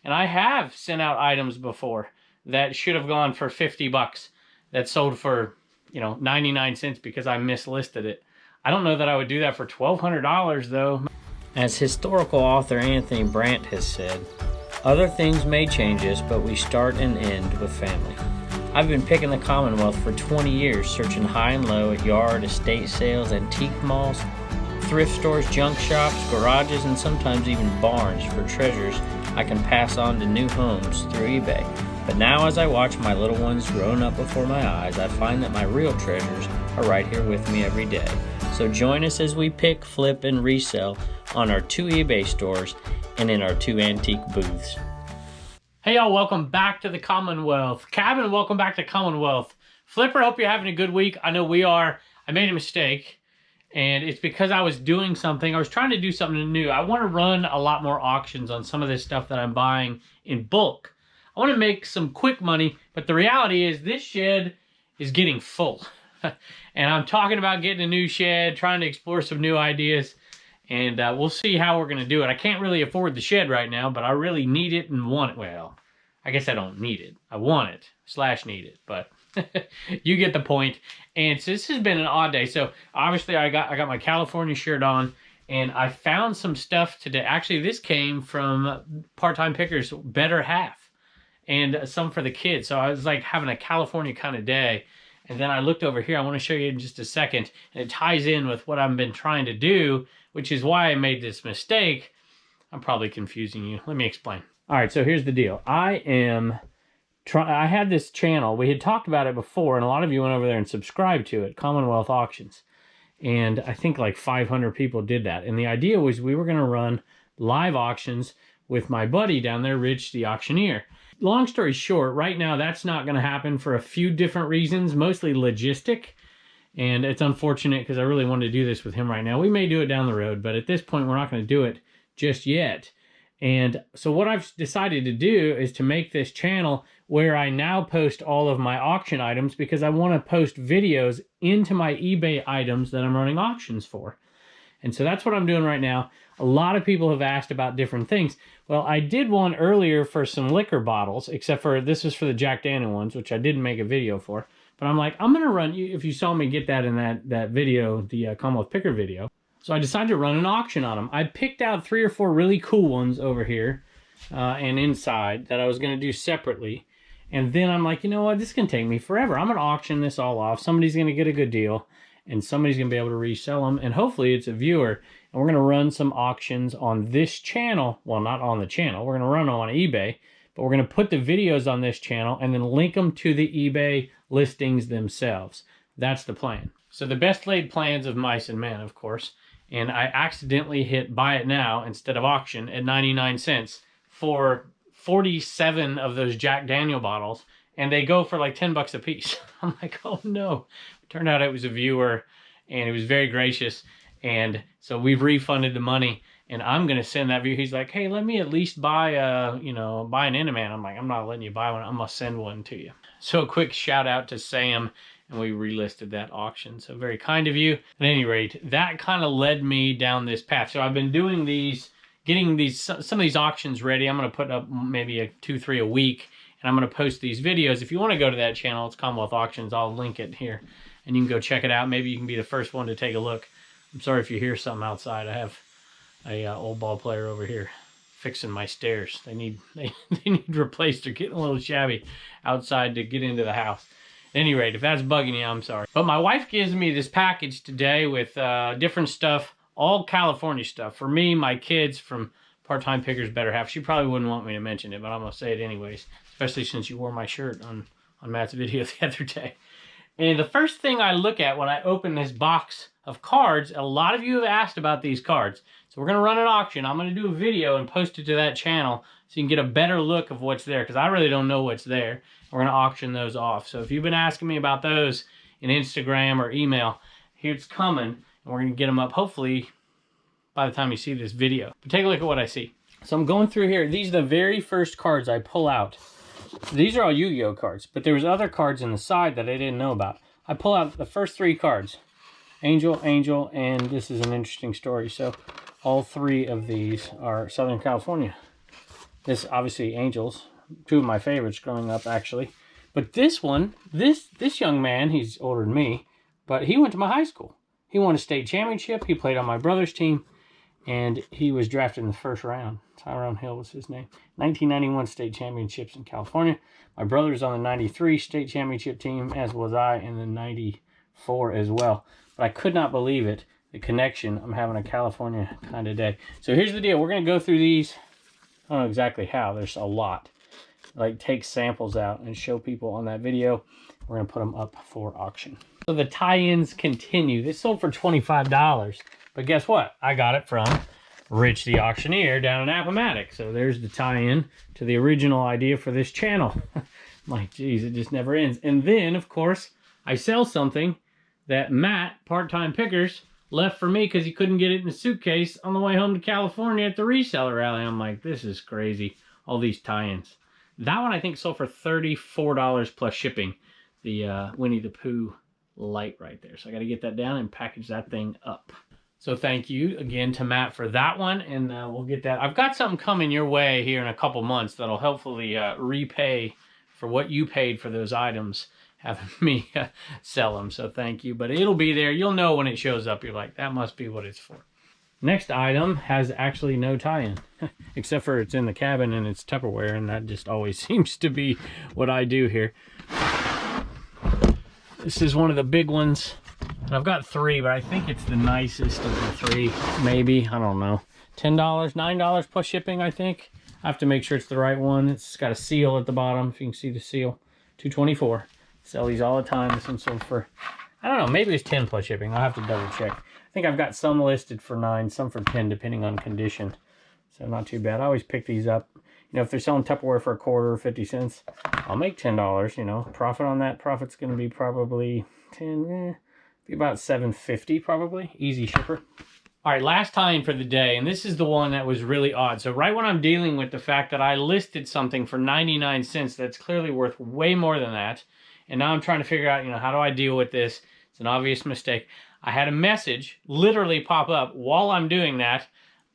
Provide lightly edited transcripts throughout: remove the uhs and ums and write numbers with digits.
And I have sent out items before that should have gone for 50 bucks that sold for, 99 cents because I mislisted it. I don't know that I would do that for $1,200 though. As historical author Anthony Brandt has said, other things may change us, but we start and end with family. I've been picking the Commonwealth for 20 years, searching high and low at yard, estate sales, antique malls, thrift stores, junk shops, garages, and sometimes even barns for treasures I can pass on to new homes through eBay. But now as I watch my little ones growing up before my eyes, I find that my real treasures are right here with me every day. So join us as we pick, flip, and resell on our 2 eBay stores and in our 2 antique booths. Hey y'all, welcome back to the Commonwealth. Cabin, welcome back to Commonwealth. Flipper, hope you're having a good week. I know we are. I made a mistake, and it's because I was doing something. I was trying to do something new. I want to run a lot more auctions on some of this stuff that I'm buying in bulk. I want to make some quick money, but the reality is this shed is getting full. And I'm talking about getting a new shed, trying to explore some new ideas, and we'll see how we're going to do it. I can't really afford the shed right now, but I really need it and want it. Well, I guess I don't need it. I want it / need it, but you get the point. And so this has been an odd day. So obviously I got my California shirt on, and I found some stuff today. Actually, this came from Part-Time Pickers Better Half, and some for the kids. So I was like having a California kind of day. And then I looked over here. I want to show you in just a second. And it ties in with what I've been trying to do, which is why I made this mistake. I'm probably confusing you. Let me explain. All right, so here's the deal. I had this channel. We had talked about it before, and a lot of you went over there and subscribed to it, Commonwealth Auctions. And I think like 500 people did that. And the idea was we were going to run live auctions with my buddy down there, Rich the Auctioneer. Long story short, right now that's not going to happen for a few different reasons, mostly logistic. And it's unfortunate because I really wanted to do this with him right now. We may do it down the road, but at this point we're not going to do it just yet. And so what I've decided to do is to make this channel where I now post all of my auction items, because I want to post videos into my eBay items that I'm running auctions for. And so that's what I'm doing right now. A lot of people have asked about different things. Well, I did one earlier for some liquor bottles, except for this was for the Jack Daniel ones, which I didn't make a video for. But I'm like, I'm going to run, if you saw me get that in that video, the Commonwealth Picker video. So I decided to run an auction on them. I picked out 3 or 4 really cool ones over here and inside that I was going to do separately. And then I'm like, you know what, this can take me forever. I'm going to auction this all off. Somebody's going to get a good deal, and somebody's going to be able to resell them. And hopefully it's a viewer. And we're going to run some auctions on this channel. Well, not on the channel. We're going to run them on eBay. But we're going to put the videos on this channel and then link them to the eBay listings themselves. That's the plan. So the best laid plans of mice and men, of course. And I accidentally hit buy it now instead of auction at 99 cents for 47 of those Jack Daniel bottles. And they go for like 10 bucks a piece. I'm like, oh no. It turned out it was a viewer, and it was very gracious. And so we've refunded the money, and I'm going to send that viewer. He's like, hey, let me at least buy buy an Inaman. I'm like, I'm not letting you buy one. I'm going to send one to you. So a quick shout out to Sam, and we relisted that auction. So very kind of you. At any rate, that kind of led me down this path. So I've been doing these, getting some of these auctions ready. I'm going to put up maybe 2-3 a week, and I'm going to post these videos. If you want to go to that channel, it's Commonwealth Auctions. I'll link it here, and you can go check it out. Maybe you can be the first one to take a look. I'm sorry if you hear something outside. I have a old ball player over here fixing my stairs. They need replaced. They're getting a little shabby outside to get into the house. At any rate, if that's bugging you, I'm sorry. But my wife gives me this package today with different stuff, all California stuff. For me, my kids, from Part-Time Pickers Better Half. She probably wouldn't want me to mention it, but I'm going to say it anyways, especially since you wore my shirt on Matt's video the other day. And the first thing I look at when I open this box of cards, a lot of you have asked about these cards. So we're going to run an auction. I'm going to do a video and post it to that channel so you can get a better look of what's there, because I really don't know what's there. We're going to auction those off. So if you've been asking me about those in Instagram or email, here it's coming, and we're going to get them up hopefully by the time you see this video. But take a look at what I see. So I'm going through here. These are the very first cards I pull out. These are all Yu-Gi-Oh cards, but there was other cards in the side that I didn't know about. I pull out the first 3 cards. Angel, Angel, and this is an interesting story. So all 3 of these are Southern California This, obviously, Angels, two of my favorites growing up, actually. But this one, this young man, he's older than me, but he went to my high school. He won a state championship. He played on my brother's team, and he was drafted in the first round. Tyrone Hill was his name. 1991 state championships in California. My brother was on the 93 state championship team, as was I, in the 94 as well. But I could not believe it, the connection. I'm having a California kind of day. So here's the deal. We're going to go through these. I don't know exactly how. There's a lot. Like, take samples out and show people on that video. We're going to put them up for auction. So the tie-ins continue. This sold for $25. But guess what? I got it from Rich the Auctioneer down in Appomattox. So there's the tie-in to the original idea for this channel. I'm like, geez, it just never ends. And then, of course, I sell something that Matt, Part-Time Pickers, left for me because he couldn't get it in the suitcase on the way home to California at the reseller rally. I'm like, this is crazy. All these tie-ins. That one I think sold for $34 plus shipping. The Winnie the Pooh light right there. So I got to get that down and package that thing up. So thank you again to Matt for that one, and we'll get that. I've got something coming your way here in a couple months that'll hopefully repay for what you paid for those items, having me sell them. So thank you, but it'll be there. You'll know when it shows up. You're like, that must be what it's for. Next item has actually no tie-in, except for it's in the cabin and it's Tupperware, and that just always seems to be what I do here. This is one of the big ones. I've got three, but I think it's the nicest of the three, maybe. I don't know. $10, $9 plus shipping, I think. I have to make sure it's the right one. It's got a seal at the bottom, if you can see the seal. $2.24. Sell these all the time. This one sold for, I don't know, maybe it's 10 plus shipping. I'll have to double check. I think I've got some listed for 9, some for 10, depending on condition. So not too bad. I always pick these up. You know, if they're selling Tupperware for a quarter or 50 cents, I'll make $10, you know. Profit on that. Profit's going to be probably 10, be about $7.50 probably. Easy shipper. All right, last tie-in for the day, and this is the one that was really odd. So right when I'm dealing with the fact that I listed something for 99 cents that's clearly worth way more than that, and now I'm trying to figure out, you know, how do I deal with this? It's an obvious mistake. I had a message literally pop up while I'm doing that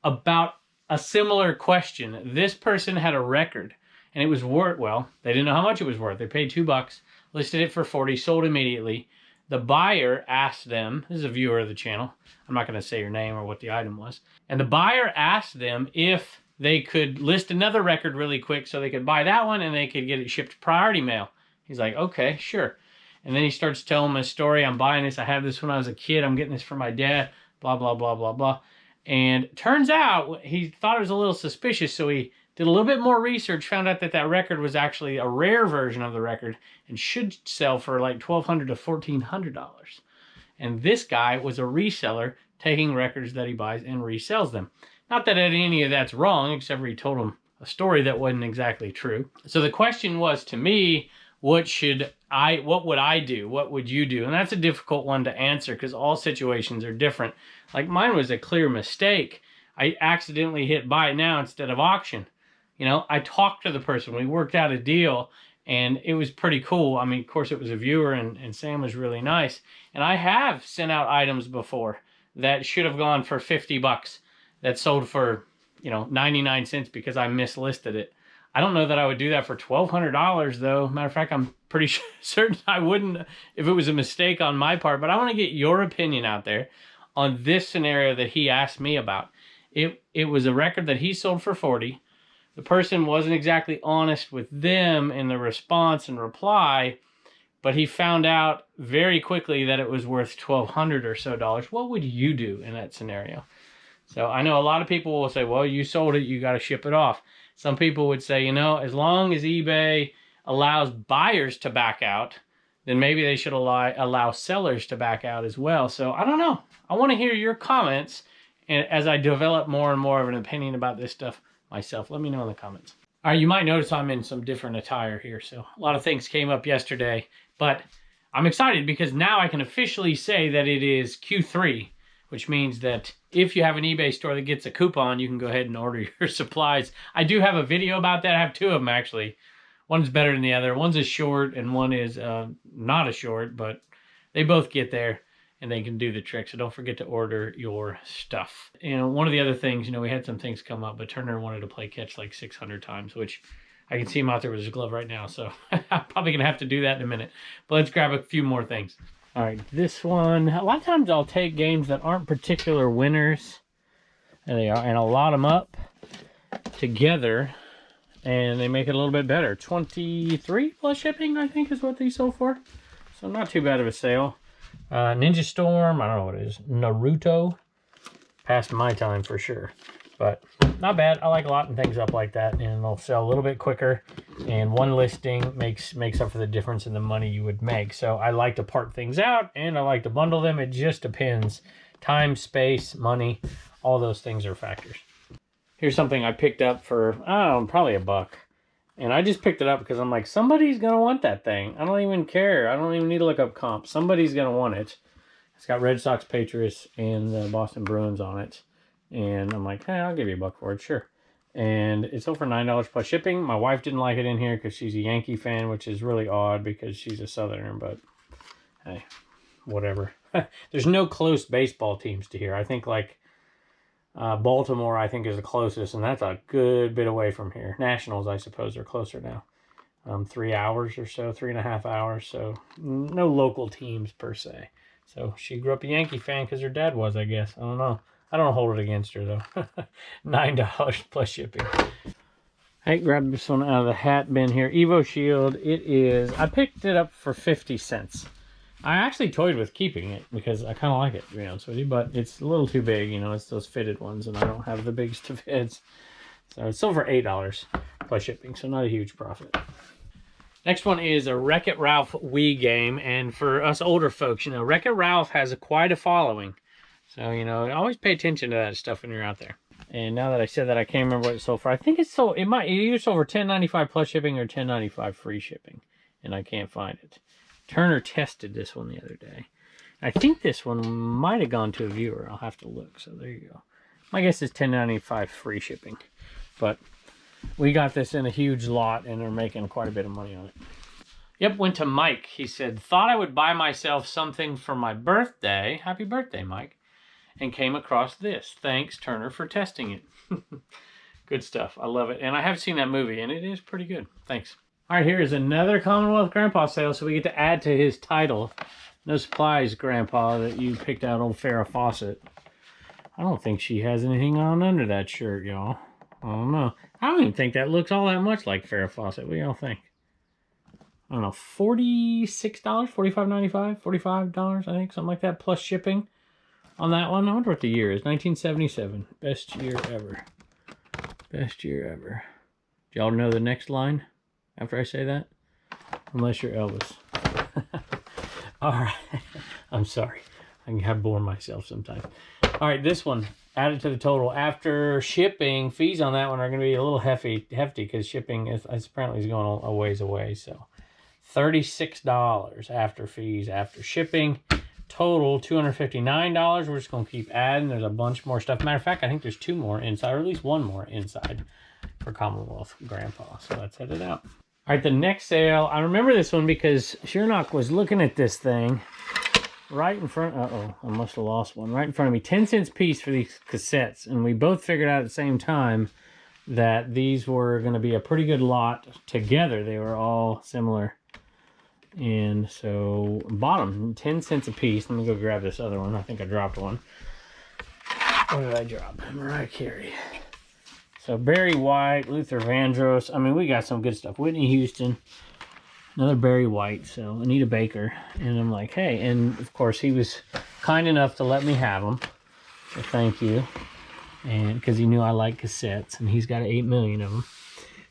about a similar question. This person had a record, and it was worth, well, they didn't know how much it was worth. They paid $2, listed it for 40, sold immediately. The buyer asked them, this is a viewer of the channel, I'm not going to say your name or what the item was, and the buyer asked them if they could list another record really quick so they could buy that one and they could get it shipped priority mail. He's like, okay, sure. And then he starts telling me a story. I'm buying this. I had this when I was a kid. I'm getting this for my dad, blah, blah, blah, blah, blah. And turns out he thought it was a little suspicious, so he did a little bit more research, found out that that record was actually a rare version of the record and should sell for like $1,200 to $1,400. And this guy was a reseller taking records that he buys and resells them. Not that any of that's wrong, except for he told him a story that wasn't exactly true. So the question was to me, what would I do? What would you do? And that's a difficult one to answer because all situations are different. Like mine was a clear mistake. I accidentally hit buy now instead of auction. You know, I talked to the person. We worked out a deal, and it was pretty cool. I mean, of course, it was a viewer, and Sam was really nice. And I have sent out items before that should have gone for $50 that sold for, you know, 99 cents because I mislisted it. I don't know that I would do that for $1,200, though. Matter of fact, I'm pretty certain I wouldn't if it was a mistake on my part. But I want to get your opinion out there on this scenario that he asked me about. It was a record that he sold for 40. The person wasn't exactly honest with them in the response and reply, but he found out very quickly that it was worth $1,200 or so dollars. What would you do in that scenario? So I know a lot of people will say, well, you sold it, you got to ship it off. Some people would say, you know, as long as eBay allows buyers to back out, then maybe they should allow sellers to back out as well. So I don't know. I want to hear your comments as I develop more and more of an opinion about this stuff myself. Let me know in the comments. All right, you might notice I'm in some different attire here. So a lot of things came up yesterday, but I'm excited because now I can officially say that it is Q3, which means that if you have an eBay store that gets a coupon, you can go ahead and order your supplies. I do have a video about that. I have two of them, actually. One's better than the other. One's a short and one is not a short, but they both get there. and they can do the trick. So don't forget to order your stuff. You know, one of the other things, you know, we had some things come up, but Turner wanted to play catch like 600 times, which I can see him out there with his glove right now. So I'm probably going to have to do that in a minute. But let's grab a few more things. All right, this one, a lot of times I'll take games that aren't particular winners, and they are, and I'll lot them up together, and they make it a little bit better. 23 plus shipping, I think, is what these sold for. So not too bad of a sale. Ninja Storm, I don't know what it is. Naruto, past my time for sure. But not bad. I like lotting things up like that, and they'll sell a little bit quicker. And one listing makes up for the difference in the money you would make. So I like to part things out, and I like to bundle them. It just depends. Time, space, money, all those things are factors. Here's something I picked up for, I don't know, probably $1. And I just picked it up because I'm like, somebody's going to want that thing. I don't even care. I don't even need to look up comps. Somebody's going to want it. It's got Red Sox, Patriots, and the Boston Bruins on it. And I'm like, hey, I'll give you $1 for it, sure. And it's over $9 plus shipping. My wife didn't like it in here because she's a Yankee fan, which is really odd because she's a Southerner, but hey, whatever. There's no close baseball teams to here. I think like Baltimore, I think, is the closest, and that's a good bit away from here. Nationals, I suppose, are closer now. 3 hours or so, 3.5 hours, so no local teams per se. So she grew up a Yankee fan because her dad was, I guess. I don't know. I don't hold it against her, though. $9 plus shipping. I grabbed this one out of the hat bin here. Evo Shield. It is, I picked it up for 50 cents. I actually toyed with keeping it because I kind of like it, to be honest with you, but it's a little too big. You know, it's those fitted ones, and I don't have the biggest of fits. So it's sold for $8 plus shipping, so not a huge profit. Next one is a Wreck-It Ralph Wii game, and for us older folks, you know, Wreck-It Ralph has quite a following. So, you know, always pay attention to that stuff when you're out there. And now that I said that, I can't remember what it sold for. I think it either sold for $10.95 plus shipping or $10.95 free shipping, and I can't find it. Turner tested this one the other day. I think this one might have gone to a viewer. I'll have to look. So there you go. My guess is $10.95 free shipping. But we got this in a huge lot, and they're making quite a bit of money on it. Yep, went to Mike. He said, thought I would buy myself something for my birthday. Happy birthday, Mike. And came across this. Thanks, Turner, for testing it. Good stuff. I love it. And I have seen that movie, and it is pretty good. Thanks. All right, here is another Commonwealth Grandpa sale, so we get to add to his title. No supplies, Grandpa, that you picked out old Farrah Fawcett. I don't think she has anything on under that shirt, y'all. I don't know. I don't even think that looks all that much like Farrah Fawcett. What do y'all think? I don't know, $46, $45.95, $45, I think, something like that, plus shipping on that one. I wonder what the year is. 1977. Best year ever. Best year ever. Do y'all know the next line after I say that? Unless you're Elvis. All right. I'm sorry. I bore myself sometimes. All right, this one added to the total. After shipping, fees on that one are going to be a little hefty because shipping is apparently is going a ways away. So $36 after fees, after shipping. Total $259. We're just going to keep adding. There's a bunch more stuff. Matter of fact, I think there's 2 more inside, or at least 1 more inside for Commonwealth Grandpa. So let's head it out. All right, the next sale. I remember this one because Shernock was looking at this thing right in front. Uh-oh, I must have lost one. Right in front of me. 10 cents piece for these cassettes. And we both figured out at the same time that these were going to be a pretty good lot together. They were all similar. And so, bottom, 10 cents a piece. Let me go grab this other one. I think I dropped one. What did I drop? Mariah Carey. So, Barry White, Luther Vandross. I mean, we got some good stuff. Whitney Houston. Another Barry White. So, Anita Baker. And I'm like, hey. And, of course, he was kind enough to let me have them. So, thank you. And because he knew I like cassettes. And he's got 8 million of them.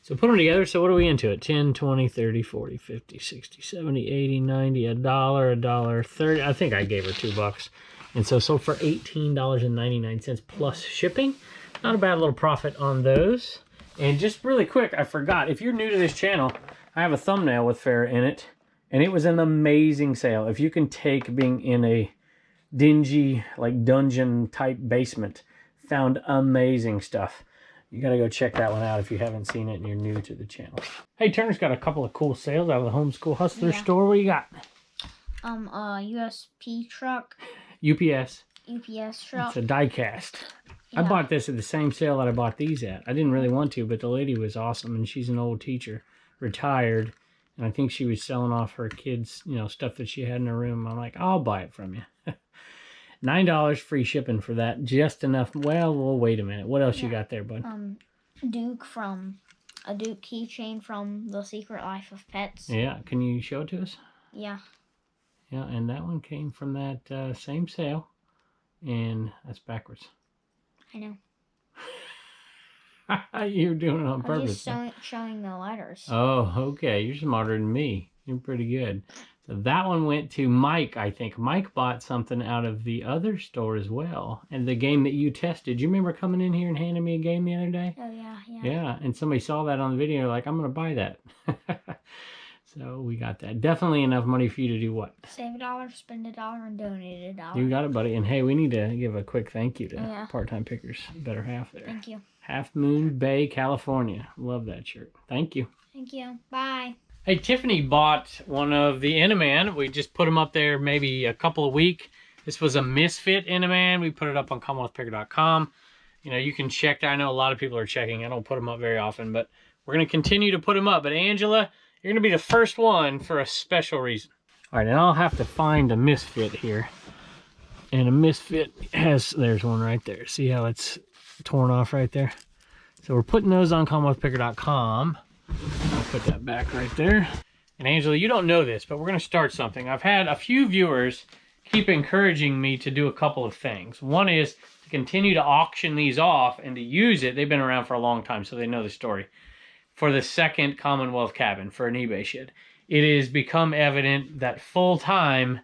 So put them together. So what are we into it? 10, 20, 30, 40, 50, 60, 70, 80, 90, $1, $1.30. I think I gave her $2. And so sold for $18.99 plus shipping. Not a bad little profit on those. And just really quick, I forgot. If you're new to this channel, I have a thumbnail with Farrah in it. And it was an amazing sale. If you can take being in a dingy, like dungeon type basement, found amazing stuff. You got to go check that one out if you haven't seen it and you're new to the channel. Hey, Turner's got a couple of cool sales out of the Homeschool Hustler store. What do you got? A USP truck. UPS. UPS truck. It's a die cast. Yeah. I bought this at the same sale that I bought these at. I didn't really want to, but the lady was awesome, and she's an old teacher, retired, and I think she was selling off her kids, you know, stuff that she had in her room. I'm like, I'll buy it from you. $9 free shipping for that, just enough. Well, wait a minute. What else you got there, bud? A Duke keychain from The Secret Life of Pets. Yeah, can you show it to us? Yeah. Yeah, and that one came from that same sale, and that's backwards. I know. You're doing it on purpose. I'm just showing the letters. Oh, okay. You're smarter than me. You're pretty good. So that one went to Mike, I think. Mike bought something out of the other store as well. And the game that you tested. You remember coming in here and handing me a game the other day? Oh, yeah. Yeah, and somebody saw that on the video, like, I'm going to buy that. So we got that. Definitely enough money for you to do what? Save $1, spend $1, and donate $1. You got it, buddy. And hey, we need to give a quick thank you to Part-Time Pickers. Better half there. Thank you. Half Moon Bay, California. Love that shirt. Thank you. Thank you. Bye. Hey, Tiffany bought one of the Inaman. We just put them up there maybe a couple of weeks. This was a Misfit Inaman. We put it up on CommonwealthPicker.com. You know, you can check. I know a lot of people are checking. I don't put them up very often, but we're going to continue to put them up. But Angela, you're going to be the first one for a special reason. All right, and I'll have to find a Misfit here. And a Misfit has, there's one right there. See how it's torn off right there? So we're putting those on CommonwealthPicker.com. I'll put that back right there. And Angela, you don't know this, but we're going to start something. I've had a few viewers keep encouraging me to do a couple of things. One is to continue to auction these off and to use it. They've been around for a long time, so they know the story. For the second Commonwealth cabin, for an eBay shed. It has become evident that full-time,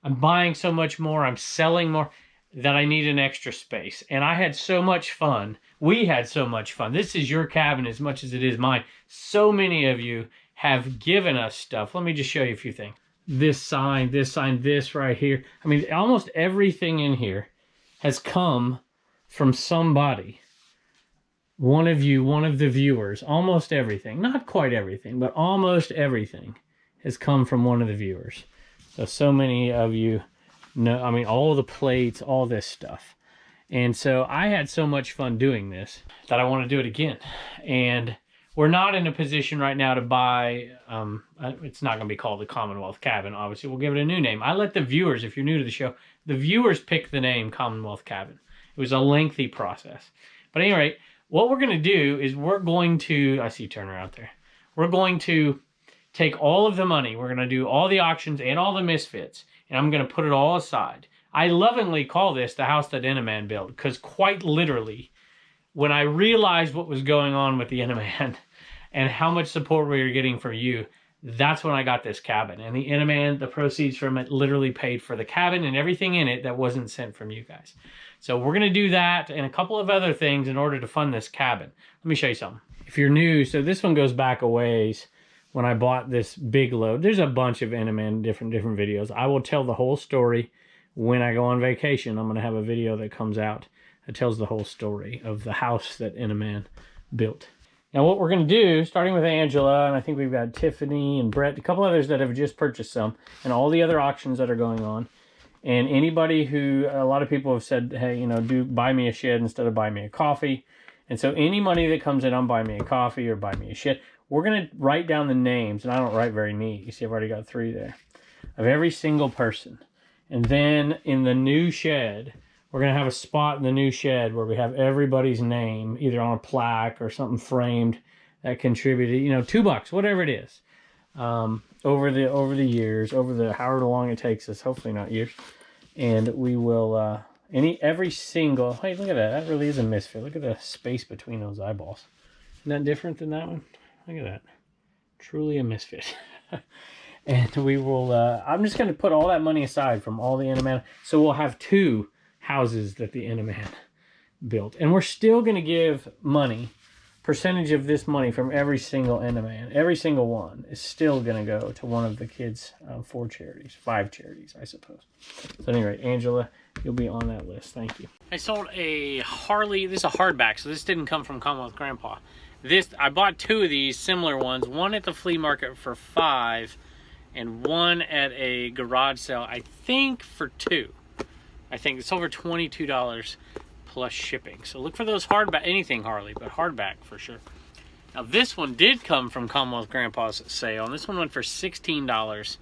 I'm buying so much more, I'm selling more, that I need an extra space. And I had so much fun. We had so much fun. This is your cabin as much as it is mine. So many of you have given us stuff. Let me just show you a few things. This sign, this right here. I mean, almost everything in here has come from somebody. One of you, one of the viewers, almost everything. Not quite everything, but almost everything has come from one of the viewers. So many of you know, I mean, all the plates, all this stuff. And so I had so much fun doing this that I want to do it again. And we're not in a position right now to buy, it's not going to be called the Commonwealth Cabin, obviously. We'll give it a new name. I let the viewers, if you're new to the show, the viewers pick the name Commonwealth Cabin. It was a lengthy process. But anyway, what we're going to do is we're going to, I see Turner out there. We're going to take all of the money. We're going to do all the auctions and all the misfits. And I'm going to put it all aside. I lovingly call this the house that Inaman built. Because quite literally, when I realized what was going on with the Inaman and how much support we were getting from you, that's when I got this cabin. And the Inaman, the proceeds from it literally paid for the cabin and everything in it that wasn't sent from you guys. So we're going to do that and a couple of other things in order to fund this cabin. Let me show you something. If you're new, so this one goes back a ways. When I bought this big load, there's a bunch of Inaman different videos. I will tell the whole story when I go on vacation. I'm going to have a video that comes out that tells the whole story of the house that Inaman built. Now what we're going to do, starting with Angela, and I think we've got Tiffany and Brett, a couple others that have just purchased some, and all the other auctions that are going on. And anybody who, a lot of people have said, hey, you know, do buy me a shed instead of buy me a coffee. And so any money that comes in on buy me a coffee or buy me a shed, we're going to write down the names, and I don't write very neat. You see, I've already got 3 there, of every single person. And then in the new shed, we're going to have a spot in the new shed where we have everybody's name, either on a plaque or something framed that contributed, you know, $2, whatever it is, over the years, however long it takes us, hopefully not years. And we will, every single, hey, look at that. That really is a misfit. Look at the space between those eyeballs. Isn't that different than that one? Look at that. Truly a misfit. And we will, I'm just going to put all that money aside from all the Inaman. So we'll have 2 houses that the Inaman built. And we're still going to give money, percentage of this money from every single Inaman. Every single one is still going to go to one of the kids' 4 charities. 5 charities, I suppose. So anyway, Angela, you'll be on that list. Thank you. I sold a Harley. This is a hardback, so this didn't come from Commonwealth Grandpa. I bought 2 of these similar ones, one at the flea market for $5 and one at a garage sale, I think for $2. I think it's over $22 plus shipping. So look for those hardback, anything Harley, but hardback for sure. Now this one did come from Commonwealth Grandpa's sale, and this one went for $16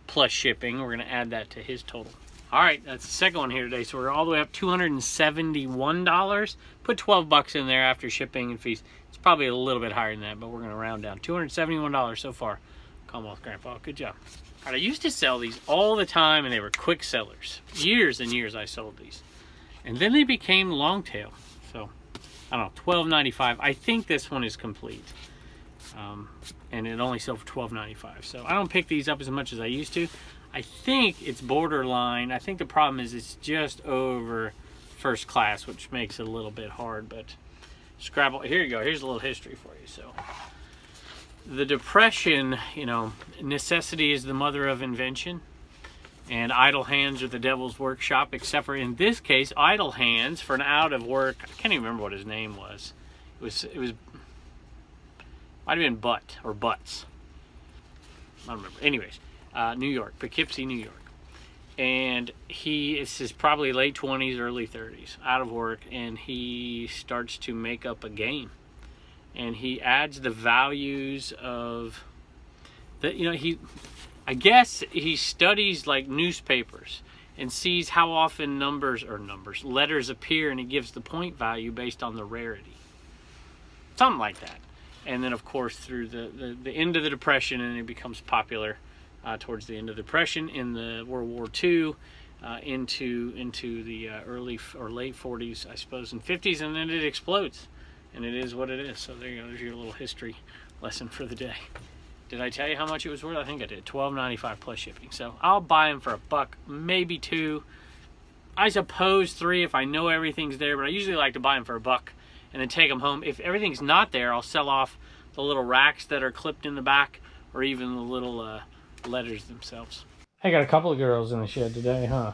plus shipping. We're gonna add that to his total. All right, that's the second one here today. So we're all the way up $271. Put 12 bucks in there after shipping and fees. It's probably a little bit higher than that, but we're gonna round down. $271 so far. Commonwealth Grandpa, good job. All right, I used to sell these all the time, and they were quick sellers. Years and years I sold these. And then they became long tail. So, I don't know, $12.95. I think this one is complete. And it only sold for $12.95. So I don't pick these up as much as I used to. I think it's borderline. I think the problem is it's just over first class, which makes it a little bit hard. But Scrabble, here you go. Here's a little history for you. So the Depression, you know, necessity is the mother of invention. And idle hands are the devil's workshop, except for in this case, idle hands for an out of work. I can't even remember what his name was. It was might have been Butt or Butts. I don't remember. Anyways, New York, Poughkeepsie, New York. And it's his probably late 20s, early 30s, out of work, and he starts to make up a game. And he adds the values of that, you know, I guess he studies like newspapers and sees how often letters appear, and he gives the point value based on the rarity. Something like that. And then, of course, through the end of the Depression, and it becomes popular towards the end of the Depression, in the World War II, into the early or late 40s, I suppose, and 50s, and then it explodes. And it is what it is. So there you go. There's your little history lesson for the day. Did I tell you how much it was worth? I think I did. $12.95 plus shipping. So I'll buy them for $1, maybe $2. I suppose $3 if I know everything's there, but I usually like to buy them for $1 and then take them home. If everything's not there, I'll sell off the little racks that are clipped in the back, or even the little letters themselves. I got a couple of girls in the shed today, huh?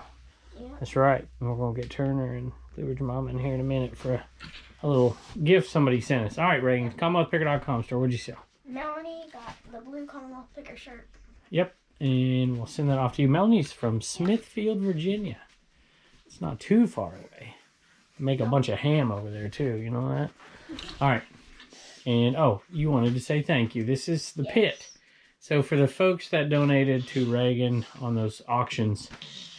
Yeah. That's right. We're going to get Turner and Bluebird Mom in here in a minute for a little gift somebody sent us. All right, Reagan, CommonwealthPicker.com store. What'd you sell? Melanie got the blue Commonwealth Picker shirt. Yep, and we'll send that off to you. Melanie's from Smithfield, Virginia. It's not too far away. Make a bunch of ham over there too, you know that? All right. And oh, you wanted to say thank you. This is the pit. So for the folks that donated to Reagan on those auctions,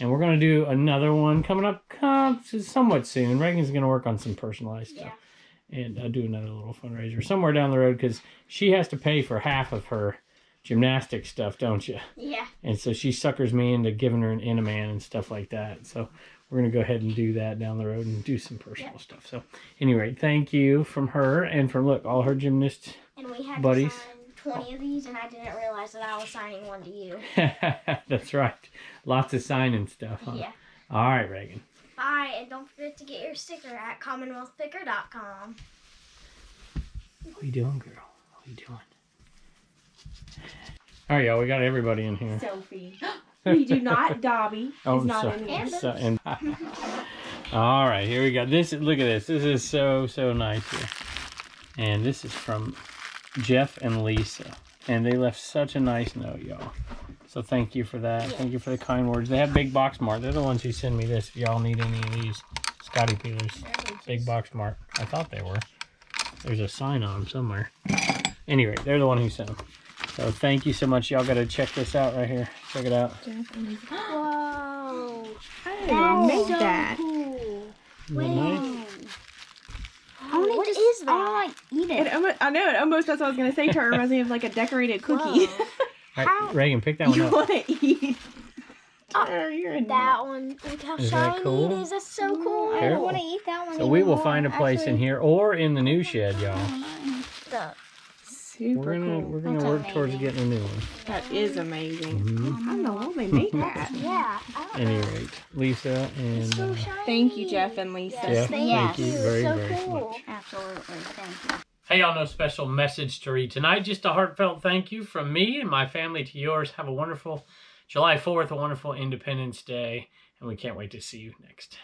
and we're going to do another one coming up somewhat soon. Reagan's going to work on some personalized stuff. And do another little fundraiser somewhere down the road, because she has to pay for half of her gymnastic stuff, don't you? Yeah. And so she suckers me into giving her an Inaman and stuff like that. So we're going to go ahead and do that down the road and do some personal stuff. So anyway, thank you from her and from, look, all her gymnast and we had buddies. To sign 20 of these, and I didn't realize that I was signing one to you. That's right. Lots of signing stuff, huh? Yeah. All right, Reagan. Bye, and don't forget to get your sticker at CommonwealthPicker.com. What are you doing, girl? What are you doing? All right, y'all, we got everybody in here. Sophie. We do not. Dobby is not in here. All right, here we go. Look at this. This is so nice here. And this is from Jeff and Lisa. And they left such a nice note, y'all. So thank you for that. Yes. Thank you for the kind words. They have Big Box Mart. They're the ones who send me this. If y'all need any of these Scotty peelers. Big Box Mart. I thought they were. There's a sign on them somewhere. Anyway, they're the one who sent them. So thank you so much. Y'all got to check this out right here. Check it out. Whoa. I didn't make that. Cool. Nice? What is that? I want to eat it. I know it. Almost that's what I was going to say to her. It reminds me of like a decorated cookie. All right, Reagan, pick that one you up. You want to eat? You're that one. Look how shiny it is. That's so cool. I don't want to eat that one. So we will find a place in here or in the new shed, y'all. Super cool. We're gonna work towards getting a new one. That is amazing. I don't know how they make that. Yeah. At any rate, Lisa and so shiny. Thank you, Jeff and Lisa. Jeff, thank you very much. Absolutely, thank you. Hey, y'all, no special message to read tonight. Just a heartfelt thank you from me and my family to yours. Have a wonderful July 4th, a wonderful Independence Day, and we can't wait to see you next.